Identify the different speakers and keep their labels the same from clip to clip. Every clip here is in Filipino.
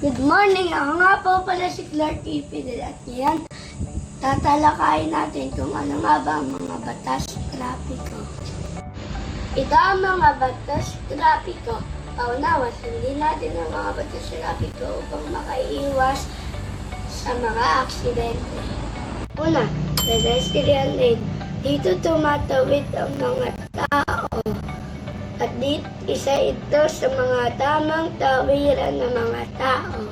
Speaker 1: Good morning! Ako nga po pala si Clark Ipidel at ngayon tatalakayin natin kung ano nga ba ang mga batas trapiko. Ito ang mga batas trapiko. Paunawa, sundin natin ang mga batas trapiko upang makaiwas sa mga aksidente. Una, pedestrian lane. Dito tumatawid ang mga tao. At isa ito sa mga tamang tawiran ng mga tao.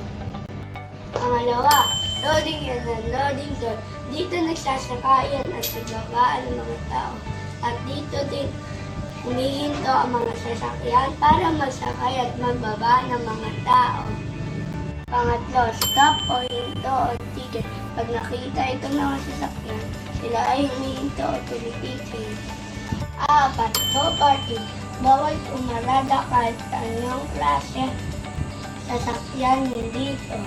Speaker 1: Pangalawa, loading and unloading zone. Dito nagsasakayan at nagbabaan ng mga tao. At dito din humihinto ang mga sasakyan para magsakay at magbaba ng mga tao. Pangatlo, stop o hinto o ticket. Pag nakita ito ng mga sasakyan, sila ay humihinto o tumitigil. Apat, no parking. Bawal umarada kahit anong klase sasakyan dito.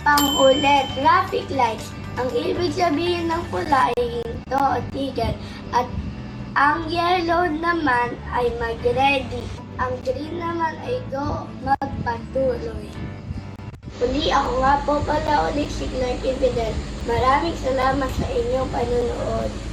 Speaker 1: Pang-uli, traffic lights. Ang ibig sabihin ng pula ay hinto o tigil at ang yellow naman ay mag-ready. Ang green naman ay go, magpatuloy. Uli ako nga po pala ulit si Clark Ipidel. Maraming salamat sa inyong panunood.